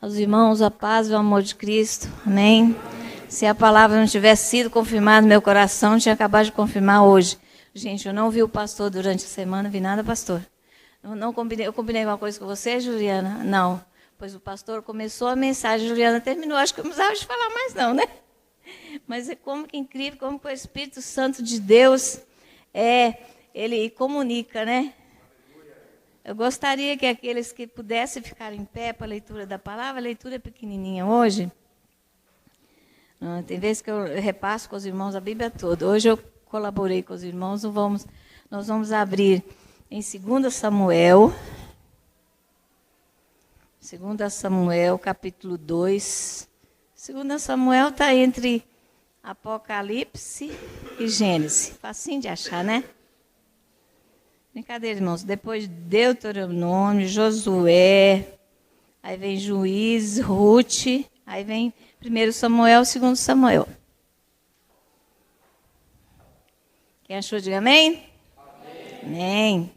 Aos irmãos, a paz e o amor de Cristo. Amém? Se a palavra não tivesse sido confirmada no meu coração, tinha acabado de confirmar hoje. Gente, eu não vi o pastor durante a semana, não vi nada, pastor. Eu combinei uma coisa com você, Juliana? Não. Pois o pastor começou a mensagem, a Juliana terminou. Acho que eu não precisava de falar mais não, né? Mas é como que incrível, como que o Espírito Santo de Deus, ele comunica, né? Eu gostaria que aqueles que pudessem ficar em pé para a leitura da palavra, a leitura é pequenininha hoje. Tem vezes que eu repasso com os irmãos a Bíblia toda. Hoje eu colaborei com os irmãos, nós vamos abrir em 2 Samuel, capítulo 2. 2 Samuel está entre Apocalipse e Gênesis. Facinho de achar, né? Brincadeira, irmãos. Depois de Deuteronômio, Josué, aí vem Juízes, Ruth, aí vem 1 Samuel, 2 Samuel. Quem achou, diga amém? Amém. Amém.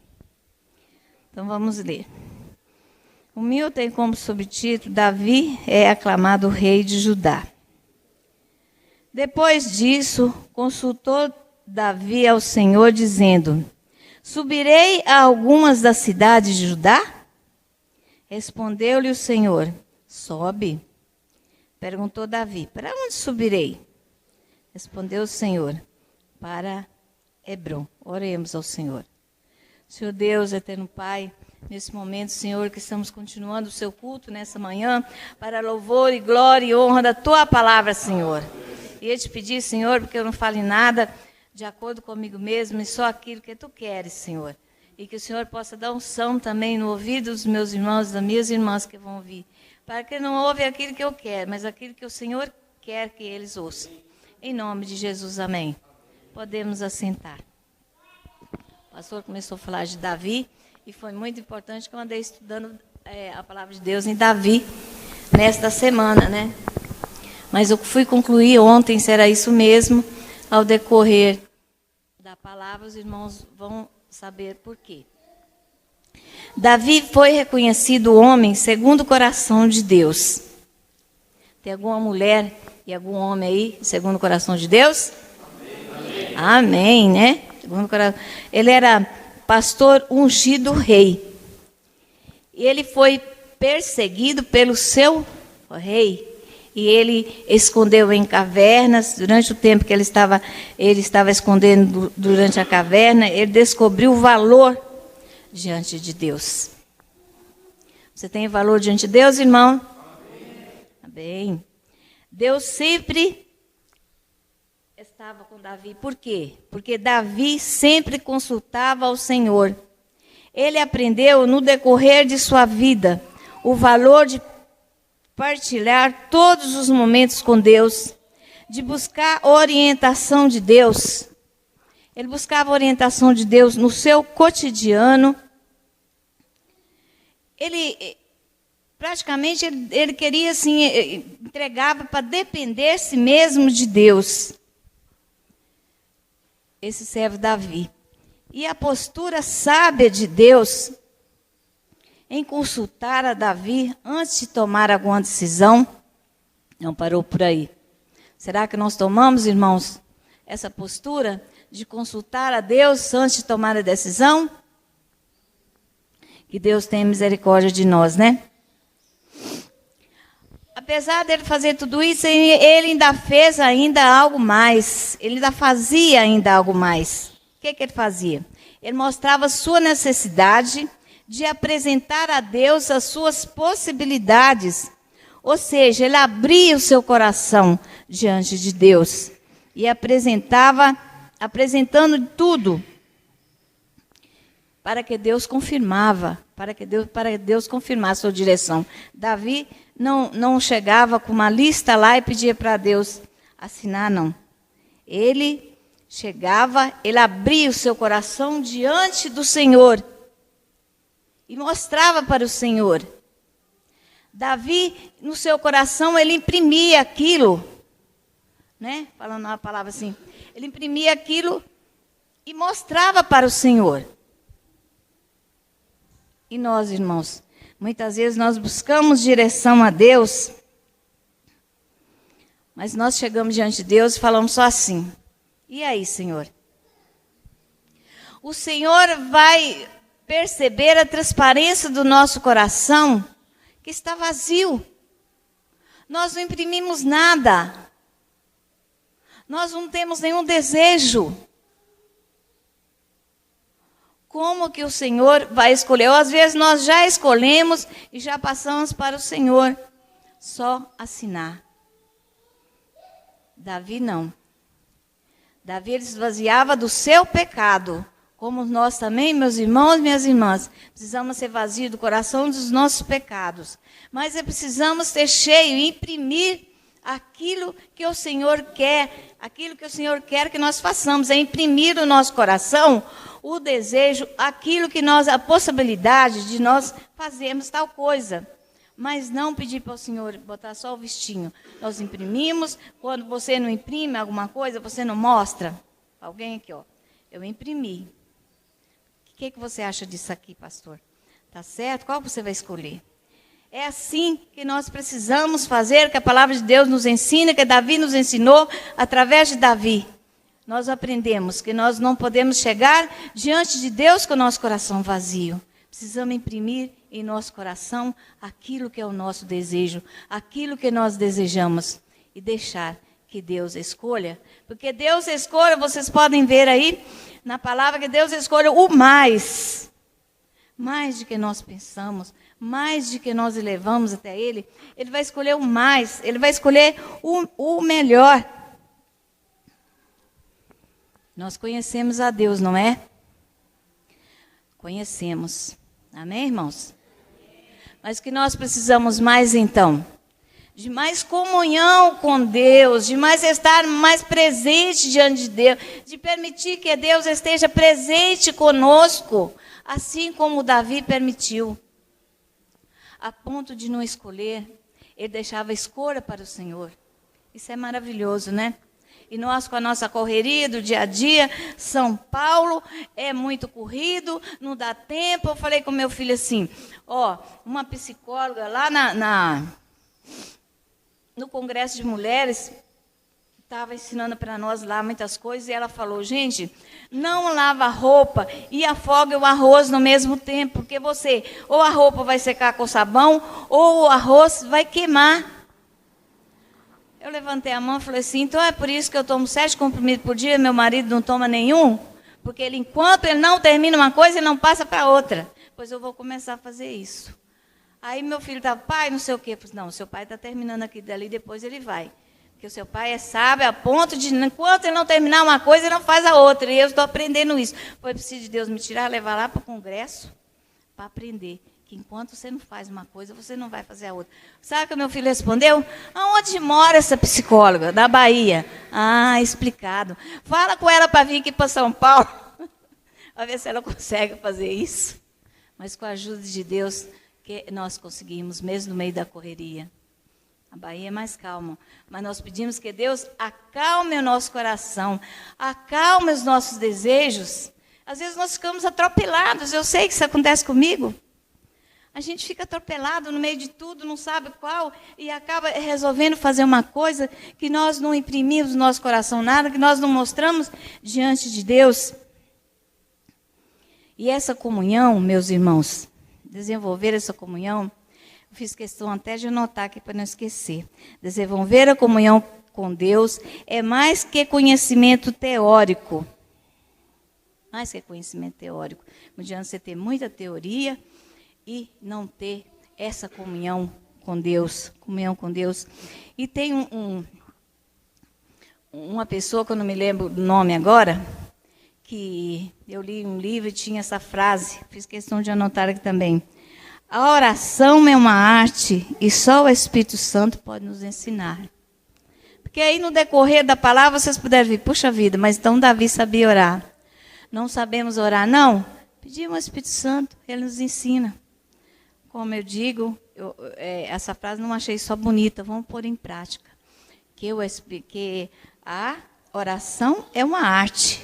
Então vamos ler. O meu tem como subtítulo: Davi é aclamado rei de Judá. Depois disso, consultou Davi ao Senhor, dizendo: subirei a algumas das cidades de Judá? Respondeu-lhe o Senhor: sobe. Perguntou Davi: para onde subirei? Respondeu o Senhor: para Hebrom. Oremos ao Senhor. Senhor Deus, eterno Pai, nesse momento, Senhor, que estamos continuando o seu culto nessa manhã, para louvor e glória e honra da tua palavra, Senhor. E eu te pedir, Senhor, porque eu não falo em nada de acordo comigo mesmo, e só aquilo que tu queres, Senhor. E que o Senhor possa dar unção também no ouvido dos meus irmãos e das minhas irmãs que vão ouvir. Para que não ouve aquilo que eu quero, mas aquilo que o Senhor quer que eles ouçam. Em nome de Jesus, amém. Podemos assentar. O pastor começou a falar de Davi, e foi muito importante que eu andei estudando a palavra de Deus em Davi, nesta semana, né? Mas eu fui concluir ontem, será isso mesmo. Ao decorrer da palavra, os irmãos vão saber por quê. Davi foi reconhecido homem segundo o coração de Deus. Tem alguma mulher e algum homem aí segundo o coração de Deus? Amém, amém, né? Segundo o coração. Ele era pastor ungido rei. E ele foi perseguido pelo seu rei. E ele escondeu em cavernas. Durante o tempo que ele estava escondendo durante a caverna, ele descobriu o valor diante de Deus. Você tem valor diante de Deus, irmão? Amém. Deus sempre estava com Davi. Por quê? Porque Davi sempre consultava ao Senhor. Ele aprendeu no decorrer de sua vida o valor de partilhar todos os momentos com Deus, de buscar orientação de Deus. Ele buscava orientação de Deus no seu cotidiano. Ele praticamente ele queria assim, entregava para depender-se mesmo de Deus. Esse servo Davi. E a postura sábia de Deus em consultar a Davi antes de tomar alguma decisão, não parou por aí. Será que nós tomamos, irmãos, essa postura de consultar a Deus antes de tomar a decisão? Que Deus tenha misericórdia de nós, né? Apesar dele fazer tudo isso, ele ainda fez algo mais. Ele ainda fazia algo mais. O que ele fazia? Ele mostrava sua necessidade de apresentar a Deus as suas possibilidades. Ou seja, ele abria o seu coração diante de Deus e apresentando tudo para que Deus para Deus confirmasse a sua direção. Davi não chegava com uma lista lá e pedia para Deus assinar, não. Ele chegava, ele abria o seu coração diante do Senhor e mostrava para o Senhor. Davi, no seu coração, ele imprimia aquilo, né? Falando uma palavra assim, ele imprimia aquilo e mostrava para o Senhor. E nós, irmãos, Muitas vezes nós buscamos direção a Deus, mas nós chegamos diante de Deus e falamos só assim: e aí, Senhor? O Senhor vai perceber a transparência do nosso coração, que está vazio. Nós não imprimimos nada. Nós não temos nenhum desejo. Como que o Senhor vai escolher? Ou às vezes nós já escolhemos e já passamos para o Senhor. Só assinar. Davi não. Davi ele esvaziava do seu pecado. Como nós também, meus irmãos e minhas irmãs, precisamos ser vazios do coração dos nossos pecados. Mas precisamos ser cheios e imprimir aquilo que o Senhor quer. Aquilo que o Senhor quer que nós façamos. É imprimir no nosso coração o desejo, aquilo que nós, a possibilidade de nós fazermos tal coisa. Mas não pedir para o Senhor botar só o vestinho. Nós imprimimos. Quando você não imprime alguma coisa, você não mostra. Alguém aqui, ó. Eu imprimi. O que você acha disso aqui, pastor? Tá certo? Qual você vai escolher? É assim que nós precisamos fazer, que a palavra de Deus nos ensina, que Davi nos ensinou através de Davi. Nós aprendemos que nós não podemos chegar diante de Deus com o nosso coração vazio. Precisamos imprimir em nosso coração aquilo que é o nosso desejo, aquilo que nós desejamos e deixar que Deus escolha. Porque Deus escolhe, vocês podem ver aí na palavra que Deus escolhe o mais. Mais do que nós pensamos, mais do que nós elevamos até Ele. Ele vai escolher o mais, Ele vai escolher o melhor. Nós conhecemos a Deus, não é? Conhecemos. Amém, irmãos? Mas o que nós precisamos mais então? De mais comunhão com Deus, de mais estar mais presente diante de Deus, de permitir que Deus esteja presente conosco, assim como Davi permitiu. A ponto de não escolher, ele deixava a escolha para o Senhor. Isso é maravilhoso, né? E nós, com a nossa correria do dia a dia, São Paulo é muito corrido, não dá tempo. Eu falei com meu filho assim, ó, uma psicóloga lá no Congresso de Mulheres, estava ensinando para nós lá muitas coisas, e ela falou, gente, não lava a roupa e afogue o arroz no mesmo tempo, porque você, ou a roupa vai secar com sabão, ou o arroz vai queimar. Eu levantei a mão e falei assim, então é por isso que eu tomo 7 comprimidos por dia, meu marido não toma nenhum? Porque ele, enquanto ele não termina uma coisa, ele não passa para outra. Pois eu vou começar a fazer isso. Aí meu filho estava, pai, não sei o quê. Eu falei, não, seu pai está terminando aqui dali, depois ele vai. Porque o seu pai é sábio a ponto de, enquanto ele não terminar uma coisa, ele não faz a outra. E eu estou aprendendo isso. Foi preciso de Deus me tirar, levar lá para o congresso, para aprender. Que enquanto você não faz uma coisa, você não vai fazer a outra. Sabe o que meu filho respondeu? Aonde mora essa psicóloga? Da Bahia. Ah, explicado. Fala com ela para vir aqui para São Paulo. Para ver se ela consegue fazer isso. Mas com a ajuda de Deus, que nós conseguimos, mesmo no meio da correria. A Bahia é mais calma. Mas nós pedimos que Deus acalme o nosso coração, acalme os nossos desejos. Às vezes nós ficamos atropelados. Eu sei que isso acontece comigo. A gente fica atropelado no meio de tudo, não sabe qual, e acaba resolvendo fazer uma coisa que nós não imprimimos no nosso coração nada, que nós não mostramos diante de Deus. E essa comunhão, meus irmãos, desenvolver essa comunhão, eu fiz questão até de anotar aqui para não esquecer. Desenvolver a comunhão com Deus é mais que conhecimento teórico. Mais que conhecimento teórico. Não adianta você ter muita teoria e não ter essa comunhão com Deus. Comunhão com Deus. E tem uma pessoa, que eu não me lembro do nome agora, que eu li um livro e tinha essa frase, fiz questão de anotar aqui também. A oração é uma arte e só o Espírito Santo pode nos ensinar. Porque aí no decorrer da palavra vocês puderam ver, puxa vida, mas então Davi sabia orar. Não sabemos orar, não? Pedimos ao Espírito Santo, ele nos ensina. Como eu digo, essa frase não achei só bonita, vamos pôr em prática. Que a oração é uma arte.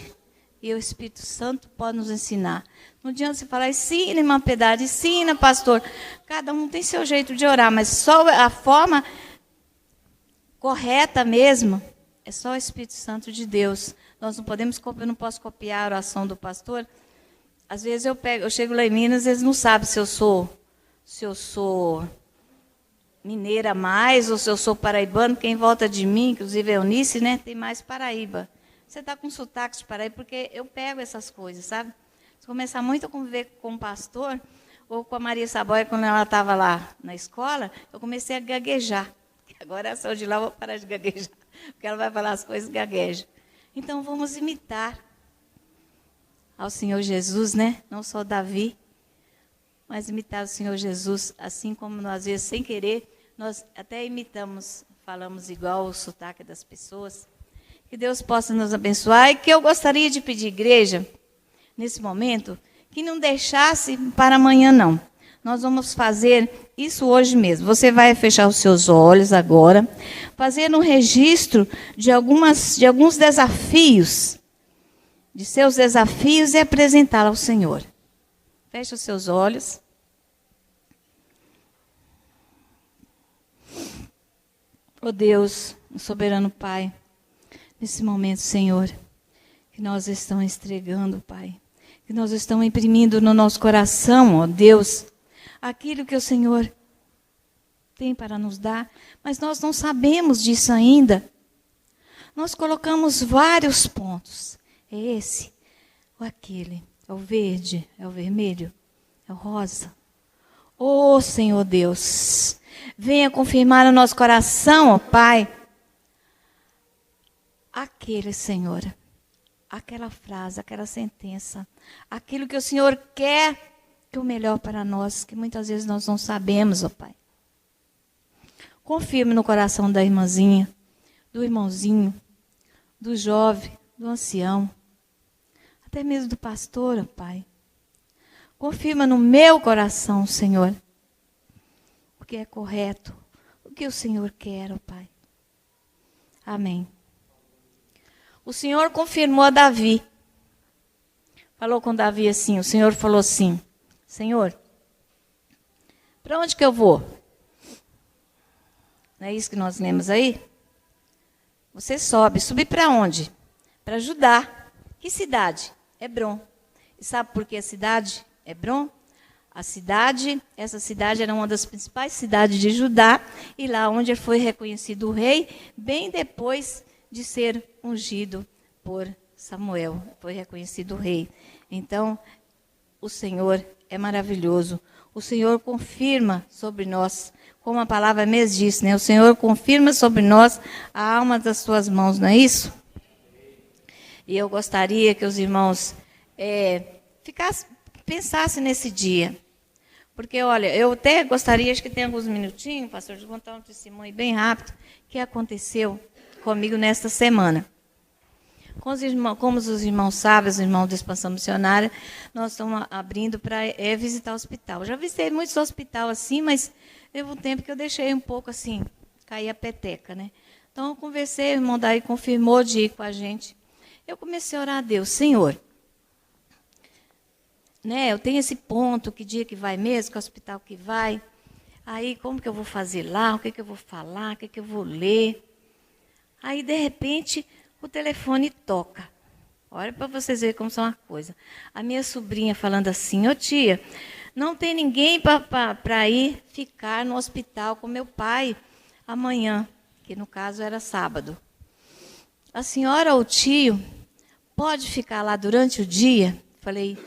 E o Espírito Santo pode nos ensinar. Não adianta você falar, ensina, irmã Piedade, ensina, pastor. Cada um tem seu jeito de orar, mas só a forma correta mesmo é só o Espírito Santo de Deus. Nós não podemos, eu não posso copiar a oração do pastor. Às vezes eu chego lá em Minas, eles não sabem se eu sou mineira mais ou se eu sou paraibano. Quem volta de mim, inclusive a Eunice, né, tem mais Paraíba. Você está com sotaque de Paraíba, porque eu pego essas coisas, sabe? Se começar muito a conviver com o pastor, ou com a Maria Saboia, quando ela estava lá na escola, eu comecei a gaguejar. Agora eu sou de lá, eu vou parar de gaguejar, porque ela vai falar as coisas e gagueja. Então, vamos imitar ao Senhor Jesus, né? Não só Davi, mas imitar o Senhor Jesus, assim como nós, às vezes, sem querer, nós até imitamos, falamos igual o sotaque das pessoas. Que Deus possa nos abençoar e que eu gostaria de pedir, igreja, nesse momento, que não deixasse para amanhã, não. Nós vamos fazer isso hoje mesmo. Você vai fechar os seus olhos agora, fazer um registro de alguns desafios, de seus desafios e apresentá-lo ao Senhor. Feche os seus olhos. Oh Deus, soberano Pai, nesse momento, Senhor, que nós estamos entregando, Pai, que nós estamos imprimindo no nosso coração, ó Deus, aquilo que o Senhor tem para nos dar, mas nós não sabemos disso ainda. Nós colocamos vários pontos. É esse, ou aquele, é o verde, é o vermelho, é o rosa. Oh, Senhor Deus, venha confirmar no nosso coração, ó Pai, aquele, Senhor, aquela frase, aquela sentença, aquilo que o Senhor quer que é o melhor para nós, que muitas vezes nós não sabemos, ó Pai. Confirme no coração da irmãzinha, do irmãozinho, do jovem, do ancião, até mesmo do pastor, ó Pai. Confirma no meu coração, Senhor, o que é correto, o que o Senhor quer, ó Pai. Amém. O Senhor confirmou a Davi. Falou com Davi assim, o Senhor falou assim, Senhor, para onde que eu vou? Não é isso que nós lemos aí? Você sobe. Subir para onde? Para Judá. Que cidade? Hebrom. E sabe por que a cidade? Hebrom? Essa cidade era uma das principais cidades de Judá, e lá onde foi reconhecido o rei, bem depois de ser ungido por Samuel, foi reconhecido o rei. Então, o Senhor é maravilhoso. O Senhor confirma sobre nós, como a palavra mesmo diz, né? O Senhor confirma sobre nós a alma das suas mãos, não é isso? E eu gostaria que os irmãos pensassem nesse dia. Porque, olha, eu até gostaria, acho que tem alguns minutinhos, pastor, de contar um testemunho bem rápido, que aconteceu comigo nesta semana. Como os irmãos sabem, os irmãos da Expansão Missionária, nós estamos abrindo para visitar o hospital. Já visitei muitos hospitais assim, mas teve um tempo que eu deixei um pouco assim, cair a peteca, né? Então, eu conversei, o irmão daí confirmou de ir com a gente. Eu comecei a orar a Deus, Senhor, né, eu tenho esse ponto, que dia que vai mesmo, que hospital que vai. Aí, como que eu vou fazer lá, o que eu vou falar, o que eu vou ler. Aí, de repente, o telefone toca. Olha para vocês verem como são as coisas. A minha sobrinha falando assim, ô tia, não tem ninguém para ir ficar no hospital com meu pai amanhã, que no caso era sábado. A senhora ou o tio pode ficar lá durante o dia? Falei,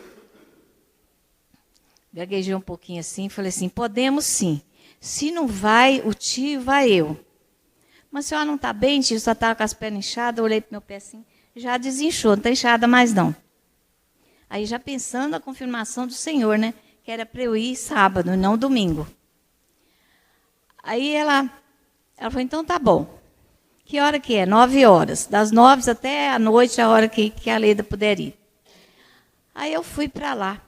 gaguejei um pouquinho assim, falei assim, podemos sim. Se não vai o tio, vai eu. Mas a senhora não está bem, tio? Só estava com as pernas inchadas, eu olhei para o meu pé assim, já desinchou, não está inchada mais não. Aí já pensando a confirmação do Senhor, né? Que era para eu ir sábado, não domingo. Aí ela falou, então tá bom. Que hora que é? 9 horas. Das 9 até a noite, a hora que a Leda puder ir. Aí eu fui para lá.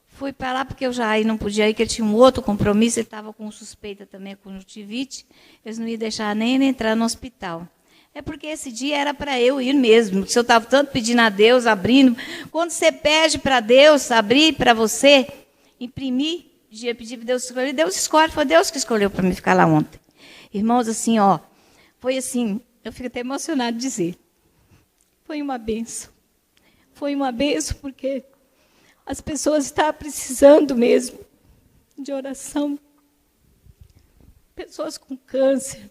Fui para lá porque eu já não podia ir, porque ele tinha um outro compromisso, ele estava com suspeita também, com conjuntivite. Eles não iam deixar nem ele entrar no hospital. É porque esse dia era para eu ir mesmo. Se eu estava tanto pedindo a Deus, abrindo. Quando você pede para Deus abrir para você, imprimir, pedir para Deus escolher, Deus escolhe. Foi Deus que escolheu para mim ficar lá ontem. Irmãos, assim, ó, foi assim, eu fico até emocionada de dizer. Foi uma bênção. Foi uma bênção porque as pessoas estavam precisando mesmo de oração. Pessoas com câncer,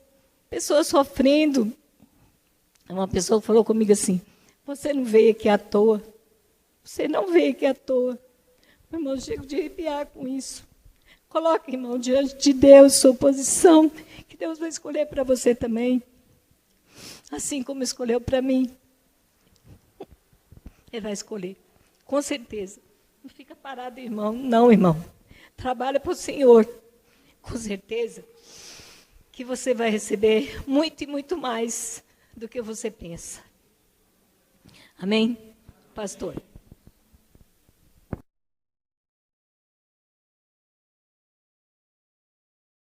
pessoas sofrendo. Uma pessoa falou comigo assim, você não veio aqui à toa. Você não veio aqui à toa. Meu irmão, chego de arrepiar com isso. Coloque, irmão, diante de Deus, sua posição, que Deus vai escolher para você também. Assim como escolheu para mim. Ele vai escolher, com certeza. Não fica parado, irmão. Não, irmão. Trabalha para o Senhor. Com certeza que você vai receber muito e muito mais do que você pensa. Amém? Pastor.